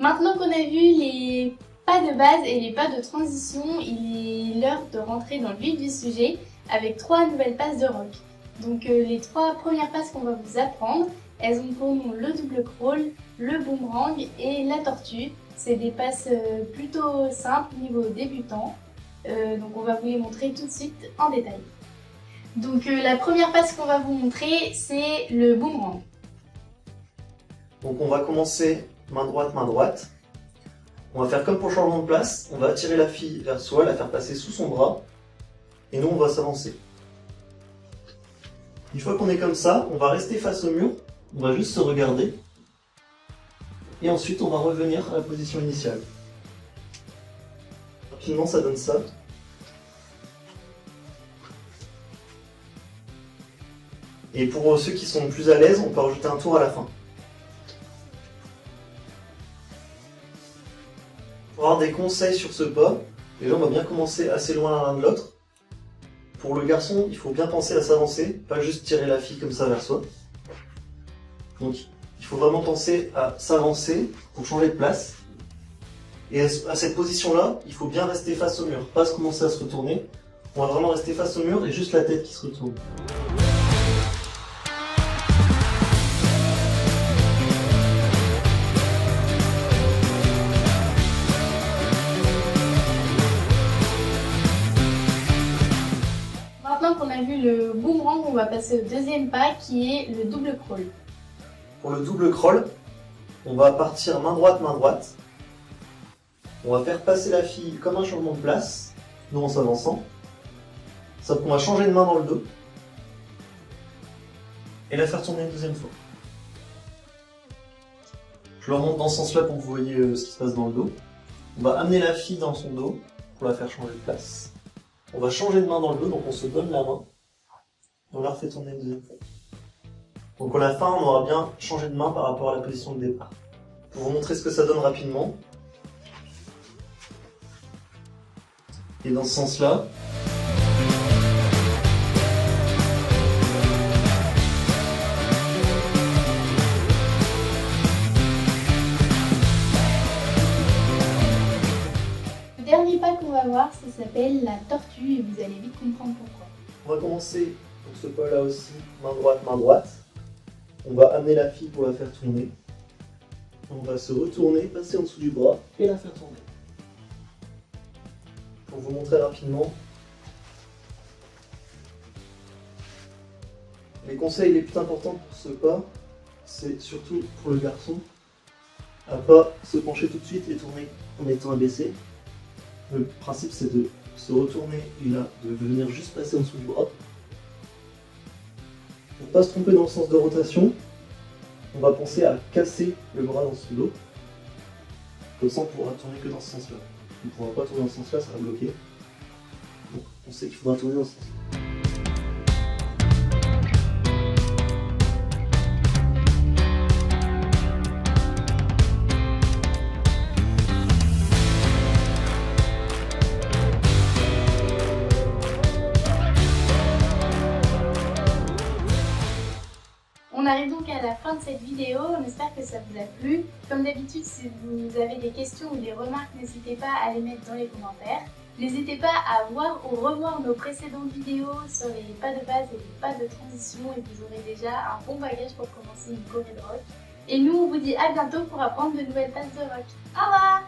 Maintenant qu'on a vu les pas de base et les pas de transition, il est l'heure de rentrer dans le vif du sujet avec 3 nouvelles passes de rock. Donc les 3 premières passes qu'on va vous apprendre, elles ont pour nom le double crawl, le boomerang et la tortue. C'est des passes plutôt simples niveau débutant, donc on va vous les montrer tout de suite en détail. Donc la première passe qu'on va vous montrer, c'est le boomerang. Donc on va commencer main droite, main droite. On va faire comme pour le changement de place, on va attirer la fille vers soi, la faire passer sous son bras, et nous on va s'avancer. Une fois qu'on est comme ça, on va rester face au mur, on va juste se regarder, et ensuite on va revenir à la position initiale. Rapidement ça donne ça. Et pour ceux qui sont plus à l'aise, on peut rajouter un tour à la fin. Pour avoir des conseils sur ce pas, déjà on va bien commencer assez loin l'un de l'autre. Pour le garçon, il faut bien penser à s'avancer, pas juste tirer la fille comme ça vers soi. Donc il faut vraiment penser à s'avancer pour changer de place. Et à cette position-là, il faut bien rester face au mur, pas se commencer à se retourner. On va vraiment rester face au mur et juste la tête qui se retourne. Maintenant qu'on a vu le boomerang, on va passer au deuxième pas qui est le double crawl. Pour le double crawl, on va partir main droite, main droite. On va faire passer la fille comme un changement de place, nous en s'avançant. On va changer de main dans le dos. Et la faire tourner une deuxième fois. Je le remonte dans ce sens-là pour que vous voyez ce qui se passe dans le dos. On va amener la fille dans son dos pour la faire changer de place. On va changer de main dans le dos, donc on se donne la main. Et on la refait tourner une deuxième fois. Donc à la fin, on aura bien changé de main par rapport à la position de départ. Pour vous montrer ce que ça donne rapidement. Et dans ce sens-là. Le dernier pas qu'on va voir, ça s'appelle la tortue et vous allez vite comprendre pourquoi. On va commencer pour ce pas-là aussi, main droite, main droite. On va amener la fille pour la faire tourner. On va se retourner, passer en dessous du bras et la faire tourner. Pour vous montrer rapidement. Les conseils les plus importants pour ce pas, c'est surtout pour le garçon, à pas se pencher tout de suite et tourner en étant abaissé. Le principe c'est de se retourner et là de venir juste passer en dessous du bras. Pour ne pas se tromper dans le sens de rotation, on va penser à casser le bras dans son dos. Comme ça on pourra tourner que dans ce sens-là. On ne pourra pas tourner dans ce sens-là, ça va bloquer. Donc on sait qu'il faudra tourner dans ce sens-là. On arrive donc à la fin de cette vidéo, on espère que ça vous a plu. Comme d'habitude, si vous avez des questions ou des remarques, n'hésitez pas à les mettre dans les commentaires. N'hésitez pas à voir ou revoir nos précédentes vidéos sur les pas de base et les pas de transition et vous aurez déjà un bon bagage pour commencer une choré de rock. Et nous, on vous dit à bientôt pour apprendre de nouvelles passes de rock. Au revoir!